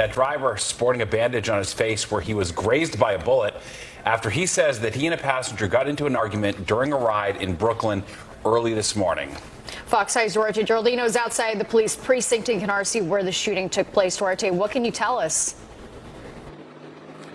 That driver sporting a bandage on his face where he was grazed by a bullet after he says that he and a passenger got into an argument during a ride in Brooklyn early this morning. Fox 5's Duarte Geraldino is outside the police precinct in Canarsie where the shooting took place. Duarte, what can you tell us?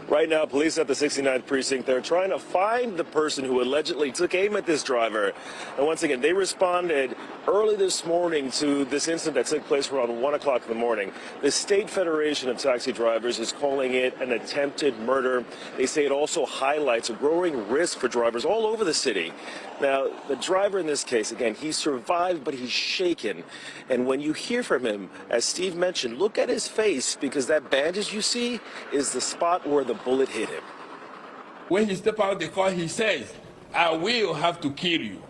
Right now, police at the 69th precinct, they're trying to find the person who allegedly took aim at this driver. And once again, they responded early this morning to this incident that took place around 1 o'clock in the morning. The State Federation of Taxi Drivers is calling it an attempted murder. They say it also highlights a growing risk for drivers all over the city. Now, the driver in this case, again, he survived, but he's shaken. And when you hear from him, as Steve mentioned, look at his face, because that bandage you see is the spot where the bullet hit him. When he stepped out of the car, he says, "I will have to kill you.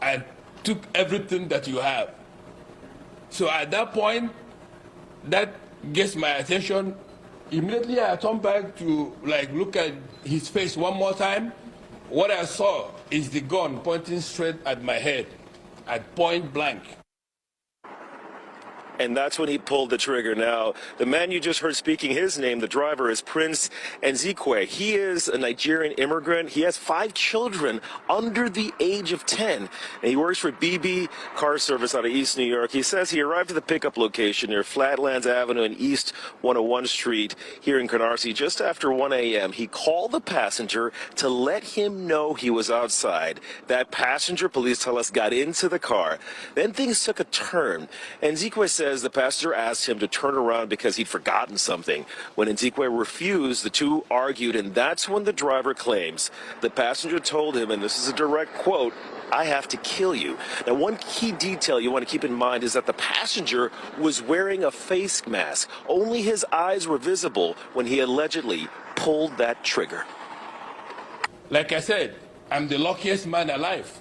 I took everything that you have." So at that point, that gets my attention. Immediately, I turned back to look at his face one more time. What I saw is the gun pointing straight at my head at point blank. And that's when he pulled the trigger. Now, the man you just heard speaking his name, the driver, is Prince Nzikwe. He is a Nigerian immigrant. He has 5 children under the age of 10. And he works for BB Car Service out of East New York. He says he arrived at the pickup location near Flatlands Avenue and East 101 Street here in Canarsie just after 1 a.m. He called the passenger to let him know he was outside. That passenger, police tell us, got into the car. Then things took a turn. And Nzikwe says the passenger asked him to turn around because he'd forgotten something. When Nzikwe refused, the two argued, and that's when the driver claims the passenger told him, and this is a direct quote, "I have to kill you." Now, one key detail you want to keep in mind is that the passenger was wearing a face mask. Only his eyes were visible when he allegedly pulled that trigger. Like I said, I'm the luckiest man alive.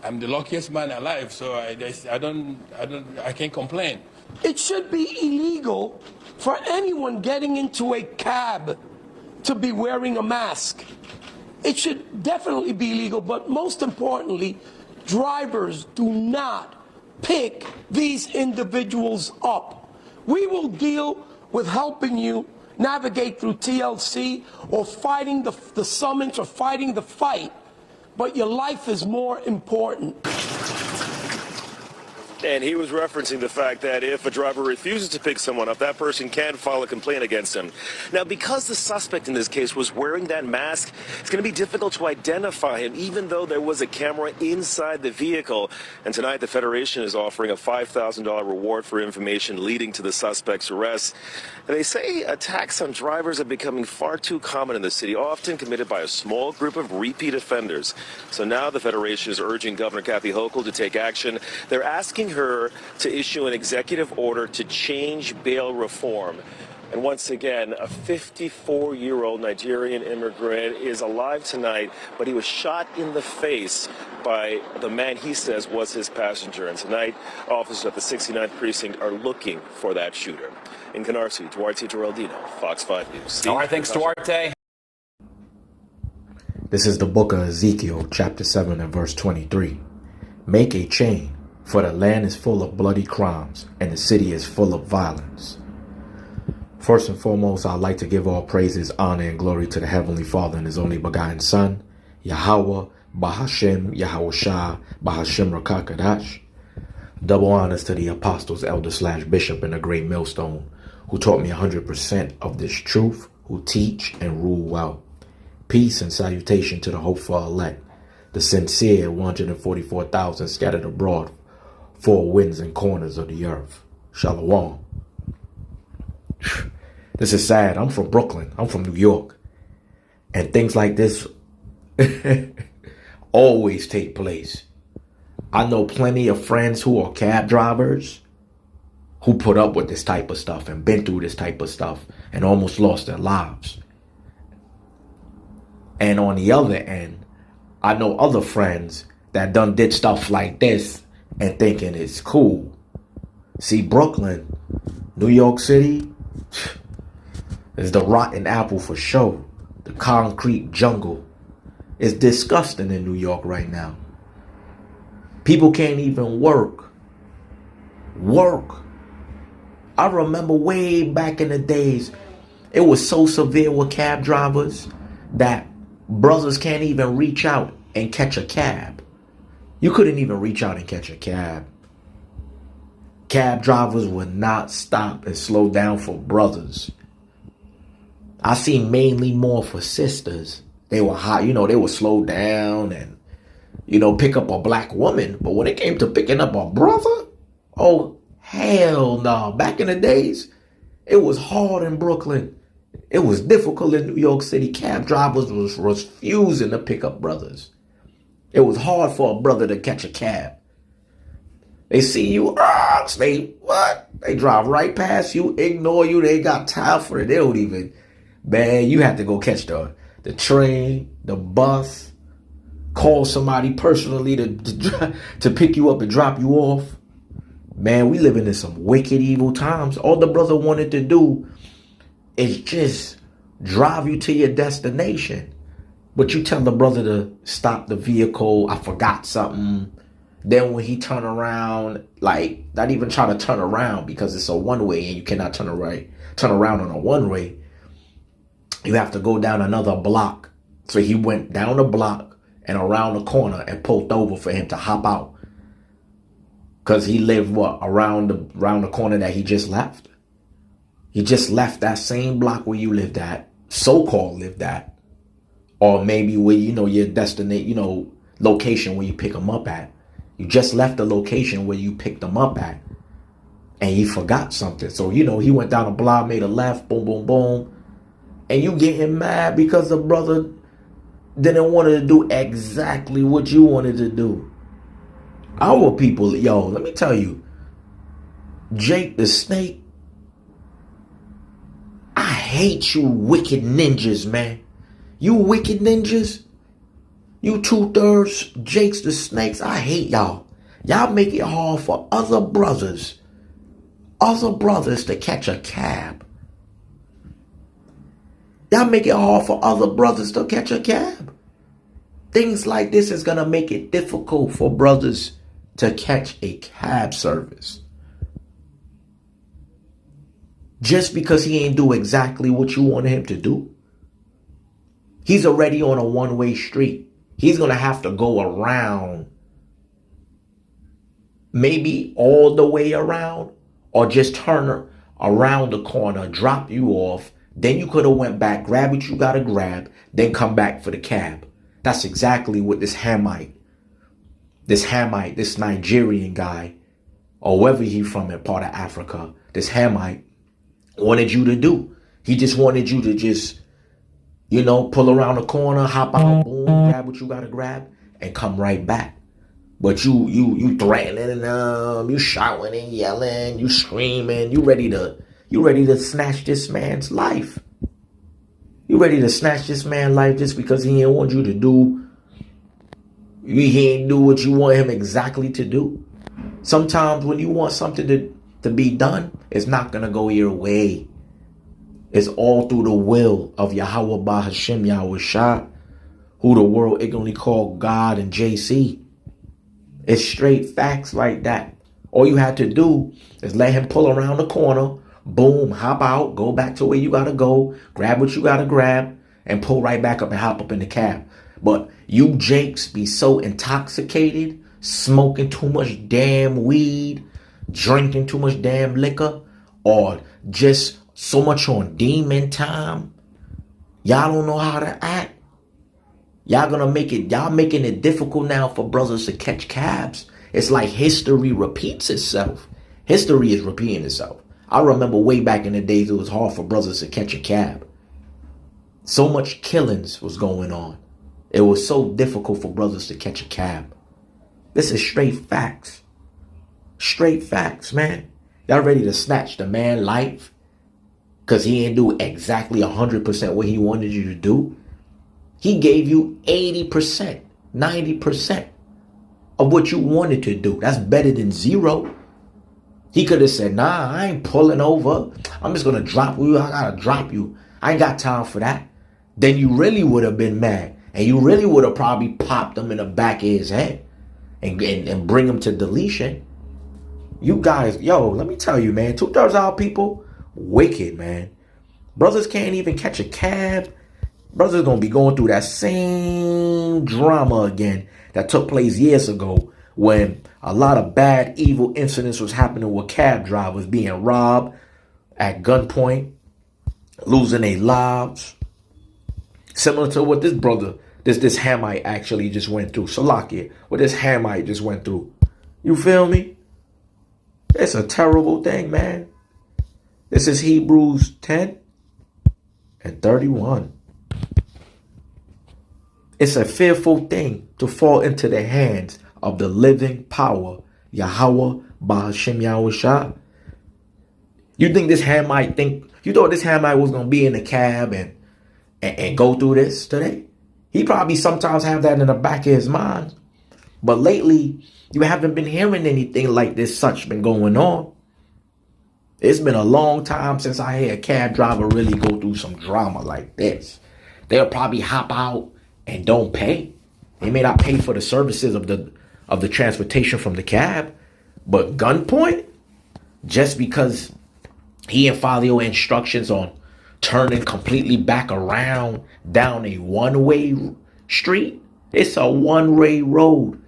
I'm the luckiest man alive, so I can't complain. It should be illegal for anyone getting into a cab to be wearing a mask. It should definitely be illegal, but most importantly, drivers do not pick these individuals up. We will deal with helping you navigate through TLC or fighting the summons or fighting the fight, but your life is more important. And he was referencing the fact that if a driver refuses to pick someone up, that person can file a complaint against him. Now, because the suspect in this case was wearing that mask, it's going to be difficult to identify him, even though there was a camera inside the vehicle. And tonight, the Federation is offering a $5,000 reward for information leading to the suspect's arrest. And they say attacks on drivers are becoming far too common in the city, often committed by a small group of repeat offenders. So now the Federation is urging Governor Kathy Hochul to take action. They're asking her to issue an executive order to change bail reform. And once again, a 54-year-old Nigerian immigrant is alive tonight, but he was shot in the face by the man he says was his passenger. And tonight, officers at the 69th precinct are looking for that shooter. In Canarsie, Duarte Geraldino, Fox 5 News. Steve, all right, thanks, Duarte. This is the book of Ezekiel, chapter 7 and verse 23. Make a chain, for the land is full of bloody crimes, and the city is full of violence. First and foremost, I'd like to give all praises, honor, and glory to the Heavenly Father and His only begotten Son, Yahweh, Bahashem, Yahushua, Bahashem Rakakadash. Double honors to the apostles, elder/bishop, and the great millstone, who taught me 100% of this truth, who teach and rule well. Peace and salutation to the hopeful elect, the sincere 144,000 scattered abroad, 4 winds and corners of the earth. Shalom. This is sad. I'm from Brooklyn. I'm from New York. And things like this always take place. I know plenty of friends who are cab drivers who put up with this type of stuff and been through this type of stuff and almost lost their lives. And on the other end, I know other friends that done did stuff like this and thinking it's cool. See, Brooklyn, New York City, is the rotten apple for sure. The concrete jungle is disgusting in New York right now. People can't even work. I remember way back in the days, it was so severe with cab drivers that brothers can't even reach out and catch a cab. You couldn't even reach out and catch a cab. Cab drivers would not stop and slow down for brothers. I seen mainly more for sisters. They were high, they would slow down and, pick up a black woman. But when it came to picking up a brother, oh, hell no. Back in the days, it was hard in Brooklyn. It was difficult in New York City. Cab drivers was refusing to pick up brothers. It was hard for a brother to catch a cab. They see you, they drive right past you, ignore you. They got time for it. They don't even, man, you have to go catch the train, the bus, call somebody personally to pick you up and drop you off. Man, we living in some wicked, evil times. All the brother wanted to do is just drive you to your destination. But you tell the brother to stop the vehicle. I forgot something. Then when he turn around, like not even try to turn around because it's a one-way and you cannot turn around on a one-way. You have to go down another block. So he went down the block and around the corner and pulled over for him to hop out. Because he lived, around the corner that he just left? He just left that same block where you lived at, so-called lived at. Or maybe where, your destination, location where you pick them up at. You just left the location where you picked them up at. And he forgot something. So, he went down a block, made a left, boom, boom, boom. And you getting mad because the brother didn't want to do exactly what you wanted to do. Our people, let me tell you, Jake the Snake, I hate you wicked ninjas, man. You wicked ninjas, you 2/3 Jakes the Snakes, I hate y'all. Y'all make it hard for other brothers to catch a cab. Y'all make it hard for other brothers to catch a cab. Things like this is going to make it difficult for brothers to catch a cab service. Just because he ain't do exactly what you wanted him to do. He's already on a one-way street. He's going to have to go around. Maybe all the way around. Or just turn around the corner, drop you off. Then you could have went back, grab what you got to grab. Then come back for the cab. That's exactly what this Hamite, this Nigerian guy, or wherever he's from in part of Africa, this Hamite wanted you to do. He just wanted you to just, pull around the corner, hop out, boom, grab what you got to grab, and come right back. But you threatening them, you shouting and yelling, you screaming, you ready to snatch this man's life. You ready to snatch this man's life just because he didn't want you to do, he ain't do what you want him exactly to do. Sometimes when you want something to be done, it's not going to go your way. It's all through the will of Yahweh Ba Hashem Yahweh Shah, who the world ignorantly called God and JC. It's straight facts like that. All you had to do is let him pull around the corner, boom, hop out, go back to where you got to go, grab what you got to grab, and pull right back up and hop up in the cab. But you Jakes be so intoxicated, smoking too much damn weed, drinking too much damn liquor, or just so much on demon time. Y'all don't know how to act. Y'all making it difficult now for brothers to catch cabs. It's like history repeats itself. History is repeating itself. I remember way back in the days it was hard for brothers to catch a cab. So much killings was going on. It was so difficult for brothers to catch a cab. This is straight facts. Straight facts, man. Y'all ready to snatch the man's life because he didn't do exactly 100% what he wanted you to do? He gave you 80%, 90% of what you wanted to do. That's better than zero. He could have said, nah, I ain't pulling over. I'm just going to drop you. I got to drop you. I ain't got time for that. Then you really would have been mad. And you really would have probably popped him in the back of his head and bring him to deletion. You guys, yo, let me tell you, man, 2/3 of our people, wicked, man. Brothers can't even catch a cab. Brothers gonna be going through that same drama again that took place years ago when a lot of bad, evil incidents was happening with cab drivers being robbed at gunpoint, losing their lives. Similar to what this brother, this Hamite actually just went through. Salakia, what this Hamite just went through. You feel me? It's a terrible thing, man. This is Hebrews 10 and 31. It's a fearful thing to fall into the hands of the living power, Yahweh Ba'ashem Yahushua. You think this Hamite you thought this Hamite was going to be in the cab and go through this today? He probably sometimes have that in the back of his mind. But lately, you haven't been hearing anything like this such been going on. It's been a long time since I heard a cab driver really go through some drama like this. They'll probably hop out and don't pay. They may not pay for the services of the transportation from the cab, but gunpoint, just because he didn't follow your instructions on turning completely back around down a one-way street. It's a one-way road.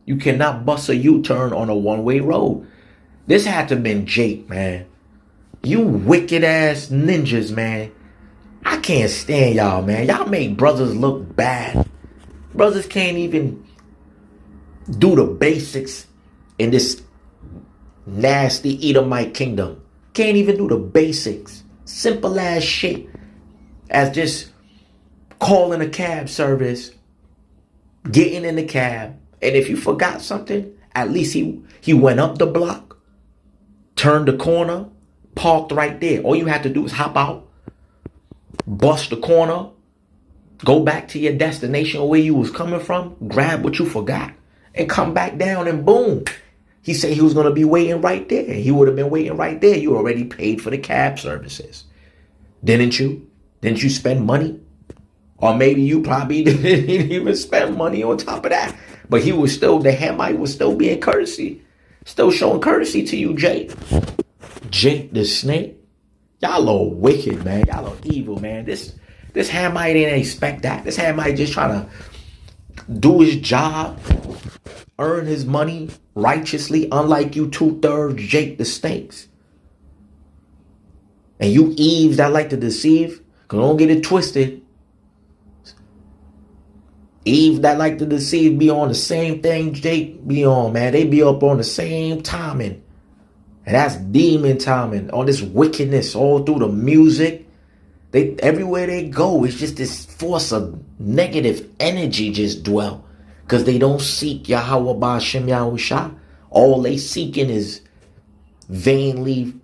You cannot bust a U-turn on a one-way road. This had to have been Jake, man. You wicked ass ninjas, man. I can't stand y'all, man. Y'all make brothers look bad. Brothers can't even do the basics in this nasty Edomite kingdom. Can't even do the basics. Simple ass shit as just calling a cab service, getting in the cab, and if you forgot something, at least he went up the block, turned the corner, parked right there. All you had to do is hop out, bust the corner, go back to your destination where you was coming from, grab what you forgot, and come back down, and boom. He said he was going to be waiting right there. He would have been waiting right there. You already paid for the cab services. Didn't you? Didn't you spend money? Or maybe you probably didn't even spend money on top of that. But he was still, the Hamite was still being courtesy. Still showing courtesy to you, Jake. Jake the snake. Y'all are wicked, man. Y'all are evil, man. This Hamite didn't expect that. This Hamite just trying to do his job, earn his money righteously, unlike you 2/3 Jake the snakes. And you Eves that like to deceive, because don't get it twisted. Eve that like to deceive be on the same thing Jake be on, man. They be up on the same timing. And that's demon timing. All this wickedness all through the music. Everywhere they go, it's just this force of negative energy just dwell. Because they don't seek Yahweh Ba'ashem Yahushua. All they seeking is vainly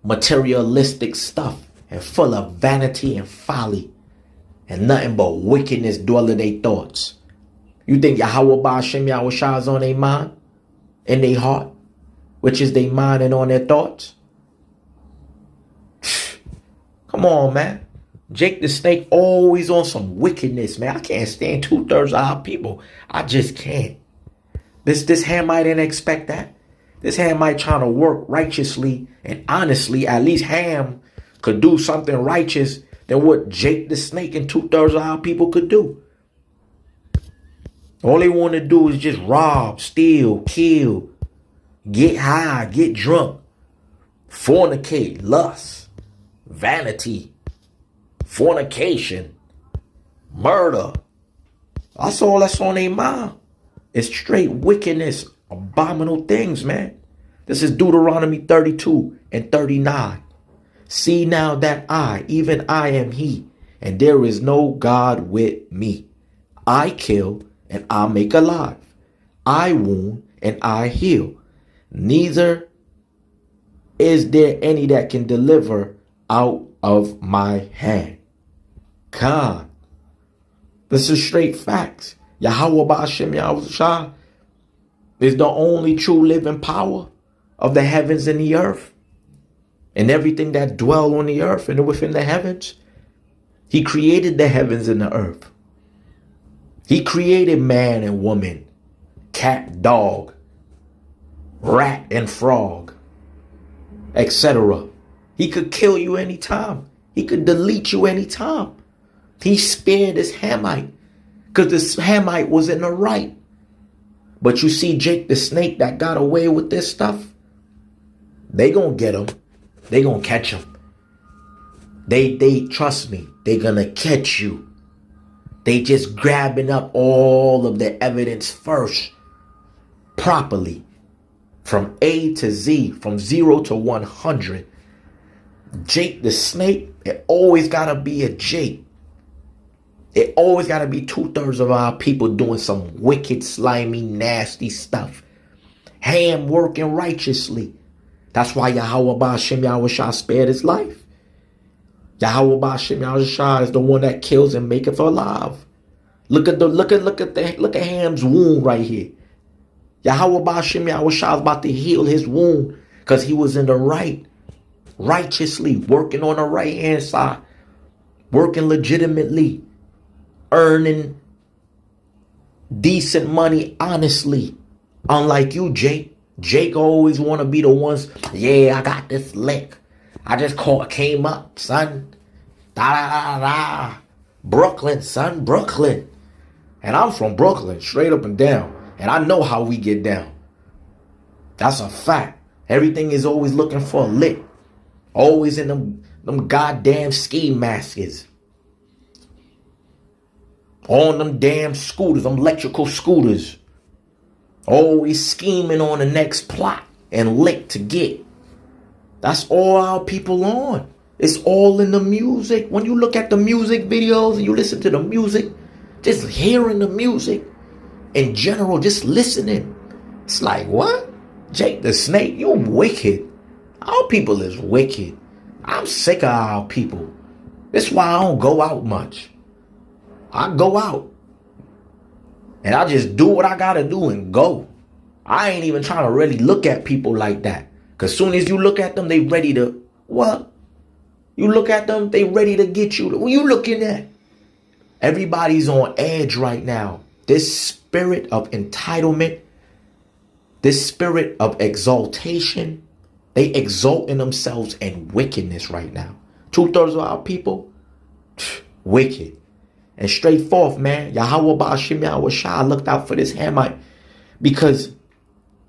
materialistic stuff and full of vanity and folly. And nothing but wickedness dwell in their thoughts. You think Yahweh Ba'ashem Yahushua is on their mind? In their heart? Which is their mind and on their thoughts? Come on, man. Jake the snake always on some wickedness, man. I can't stand 2/3 of our people. I just can't. This Hamite didn't expect that. This Hamite trying to work righteously and honestly. At least Ham could do something righteous than what Jake the snake and 2/3 of our people could do. All they want to do is just rob, steal, kill, get high, get drunk, fornicate, lust, vanity, fornication, murder. That's all that's on their mind. It's straight wickedness, abominable things, man. This is Deuteronomy 32 and 39. See now that I, even I am he, and there is no God with me. I kill and I make alive. I wound and I heal. Neither is there any that can deliver out of my hand. God. This is straight facts. Yahweh Ba'ashem Yahushua is the only true living power of the heavens and the earth. And everything that dwell on the earth and within the heavens. He created the heavens and the earth. He created man and woman, cat, dog, rat and frog, etc. He could kill you anytime. He could delete you anytime. He spared this Hamite because this Hamite was in the right. But you see Jake the Snake that got away with this stuff, they gonna get him. They gonna catch him. They trust me, they gonna catch you. They just grabbing up all of the evidence first, properly, from A to Z, from 0 to 100. Jake the Snake, it always gotta be a Jake. It always gotta be 2/3 of our people doing some wicked, slimy, nasty stuff. Ham working righteously. That's why Yahweh Ba'Shem Yahushua spared his life. Yahweh Ba'Shem Yahushua is the one that kills and maketh alive. Look at Ham's wound right here. Yahweh Ba'Shem Yahushua is about to heal his wound because he was in the right, righteously, working on the right hand side, working legitimately, earning decent money honestly. Unlike you, Jake. Jake always want to be the ones, yeah, I got this lick. I just came up, son. Da da da da. Brooklyn, son, Brooklyn. And I'm from Brooklyn, straight up and down. And I know how we get down. That's a fact. Everything is always looking for a lick. Always in them goddamn ski masks. On them damn scooters, them electrical scooters. Always scheming on the next plot and lick to get. That's all our people on. It's all in the music. When you look at the music videos and you listen to the music, just hearing the music in general, just listening. It's like, what? Jake the Snake, you wicked. Our people is wicked. I'm sick of our people. That's why I don't go out much. I go out. And I just do what I gotta do and go. I ain't even trying to really look at people like that. Because soon as you look at them, they ready to, what? You look at them, they ready to get you. What you looking at? Everybody's on edge right now. This spirit of entitlement, this spirit of exaltation, they exalting themselves in wickedness right now. 2/3 of our people, wicked. And straight forth, man, Yahweh Ba'Shem Yahushua looked out for this Hamite because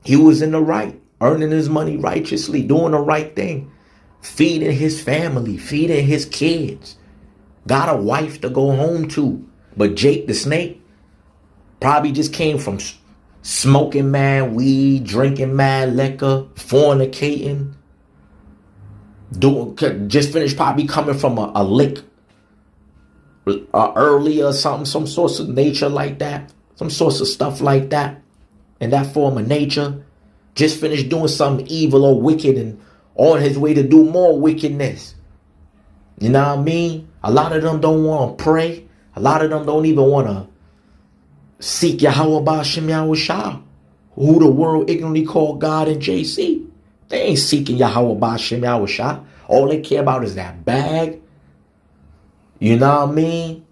he was in the right, earning his money righteously, doing the right thing, feeding his family, feeding his kids, got a wife to go home to. But Jake the Snake probably just came from smoking mad weed, drinking mad liquor, fornicating, just finished probably coming from a lick earlier, something, some sorts of nature like that, some sorts of stuff like that, in that form of nature, just finished doing something evil or wicked and on his way to do more wickedness. You know what I mean? A lot of them don't want to pray. A lot of them don't even want to seek Yahweh Ba'Shem Yahushua, who the world ignorantly call God and JC. They ain't seeking Yahweh Ba'Shem Yahushua. All they care about is that bag. You know what I mean?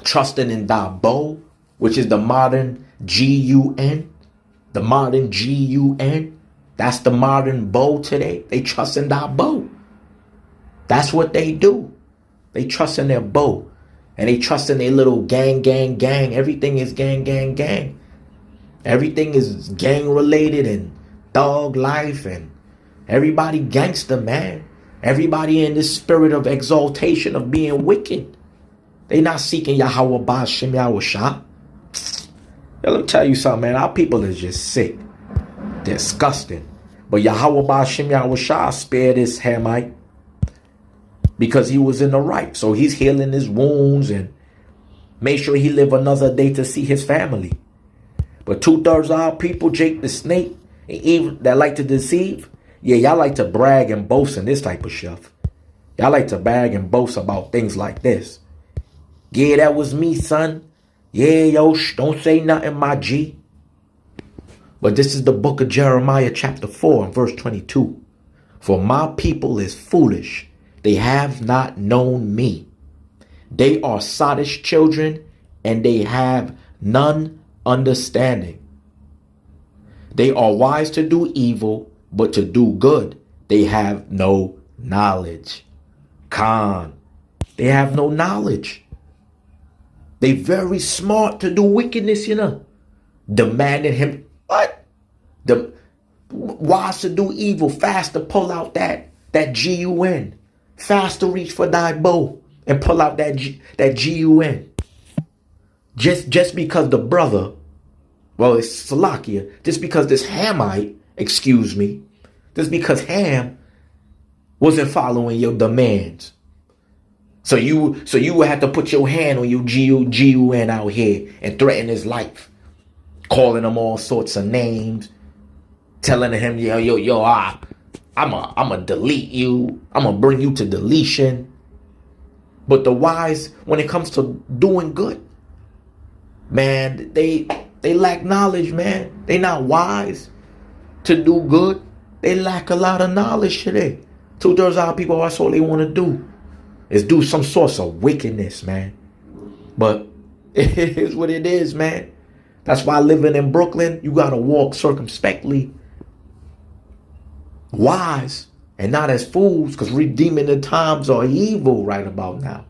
Trusting in Dabo, which is the modern G-U-N. The modern G-U-N. That's the modern bow today. They trust in Dabo. That's what they do. They trust in their bow. And they trust in their little gang. Everything is gang. Everything is gang related and thug life and everybody gangster, man. Everybody in this spirit of exaltation of being wicked. They not seeking Yahweh Ba'Shem Yahushua. Yo, let me tell you something, man. Our people is just sick. Disgusting. But Yahweh Ba'Shem Yahushua spared this Hamite because he was in the right. So he's healing his wounds and made sure he live another day to see his family. But 2/3 of our people, Jake the Snake, and even that like to deceive, yeah, y'all like to brag and boast in this type of stuff. Y'all like to brag and boast about things like this. Yeah, that was me, son. Yeah, yo, don't say nothing, my G. But this is the book of Jeremiah chapter 4 and verse 22. For my people is foolish. They have not known me. They are sottish children and they have none understanding. They are wise to do evil, but to do good, they have no knowledge. Khan, they have no knowledge. They very smart to do wickedness, you know. Demanding him, what? The wise to do evil, fast to pull out that GUN. Fast to reach for thy bow and pull out that GUN. Just because the brother, well, it's Salakia, just because this Hamite, excuse me, just because Ham wasn't following your demands. So you would have to put your hand on your GUN out here and threaten his life. Calling him all sorts of names. Telling him, I'ma delete you. I'ma bring you to deletion. But the wise, when it comes to doing good, man, they lack knowledge, man. They not wise to do good. They lack a lot of knowledge today. 2/3 of our people, that's all they want to do is do some sorts of wickedness, man. But it is what it is, man. That's why living in Brooklyn, you got to walk circumspectly, wise, and not as fools, because redeeming the times are evil right about now.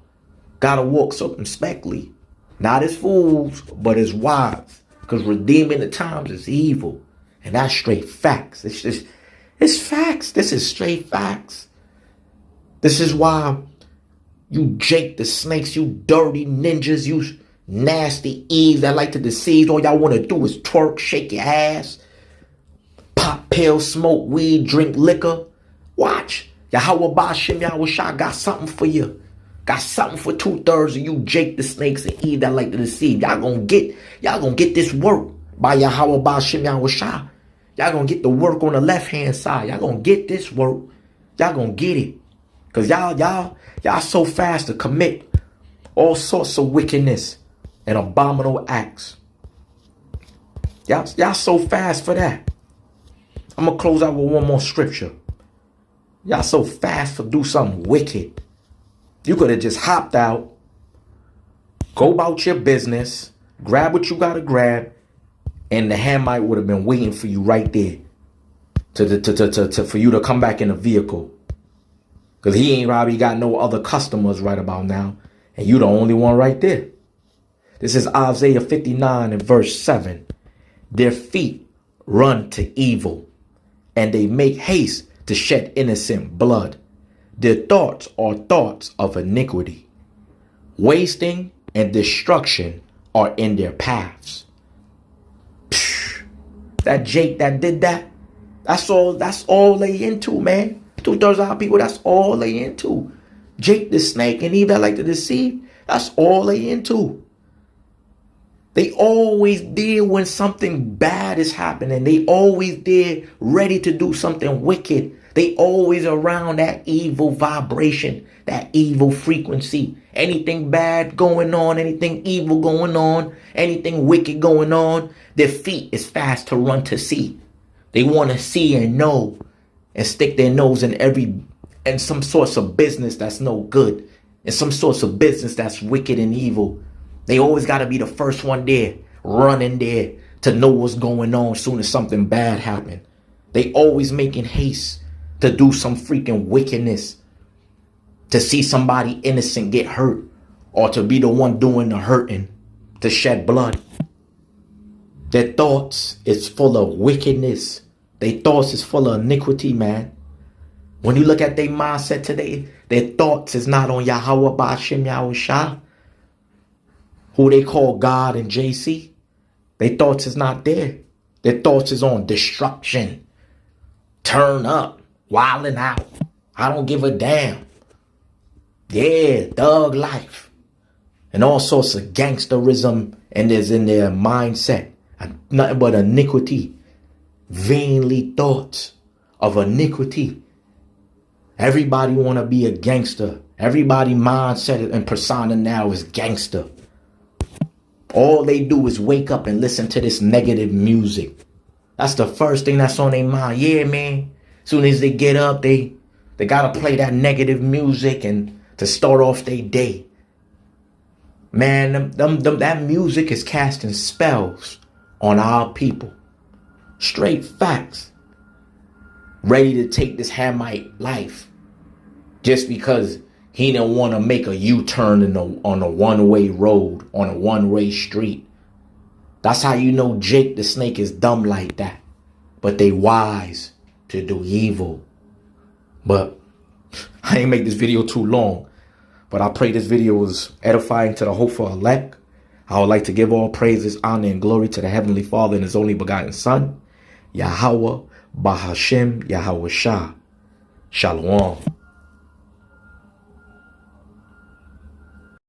Got to walk circumspectly, not as fools, but as wise, because redeeming the times is evil. And that's straight facts. It's facts. This is straight facts. This is why you Jake the snakes, you dirty ninjas, you nasty Eves that like to deceive. All y'all want to do is twerk, shake your ass, pop pills, smoke weed, drink liquor. Watch. Yahweh Ba'Shem Yahweh Shah got something for you. Got something for 2/3 of you Jake the snakes and Eve that like to deceive. Y'all gonna get this work by Yahweh Ba'Shem Yahweh Shah. Y'all gonna get the work on the left-hand side. Y'all gonna get this work. Y'all gonna get it. Cause y'all so fast to commit all sorts of wickedness and abominable acts. Y'all so fast for that. I'm gonna close out with one more scripture. Y'all so fast to do something wicked. You could have just hopped out, go about your business, grab what you gotta grab, and the Hamite would have been waiting for you right there for you to come back in the vehicle. Because he ain't probably got no other customers right about now. And you the only one right there. This is Isaiah 59 and verse 7. Their feet run to evil, and they make haste to shed innocent blood. Their thoughts are thoughts of iniquity. Wasting and destruction are in their paths. Psh, that Jake that did that, that's all they into, man. 2/3 of our people, that's all they into. Jake the snake and Eve that like to deceive, that's all they into. They always there when something bad is happening. They always there ready to do something wicked. They always around that evil vibration, that evil frequency. Anything bad going on, anything evil going on, anything wicked going on, their feet is fast to run to see. They want to see and know and stick their nose in some sorts of business that's no good, in some sorts of business that's wicked and evil. They always got to be the first one there, running there to know what's going on as soon as something bad happened. They always making haste to do some freaking wickedness, to see somebody innocent get hurt, or to be the one doing the hurting, to shed blood. Their thoughts is full of wickedness. Their thoughts is full of iniquity, man. When you look at their mindset today, their thoughts is not on Yahweh Ba'Shem Yahweh Shah, who they call God and JC. Their thoughts is not there. Their thoughts is on destruction. Turn up, wilding out. I don't give a damn. Yeah, thug life. And all sorts of gangsterism and is in their mindset. Nothing but iniquity. Vainly thoughts of iniquity. Everybody want to be a gangster. Everybody mindset and persona now is gangster. All they do is wake up and listen to this negative music. That's the first thing that's on their mind. Yeah, man. Soon as they get up, they got to play that negative music and to start off their day. Man, that music is casting spells on our people. Straight facts. Ready to take this Hamite life just because he didn't want to make a U-turn on a one-way road, on a one-way street. That's how you know Jake the Snake is dumb like that. But they wise to do evil. But I ain't make this video too long. But I pray this video was edifying to the hopeful elect. I would like to give all praises, honor, and glory to the Heavenly Father and His only begotten Son, Yahweh, Bahashem, Yahweh Shah. Shalom.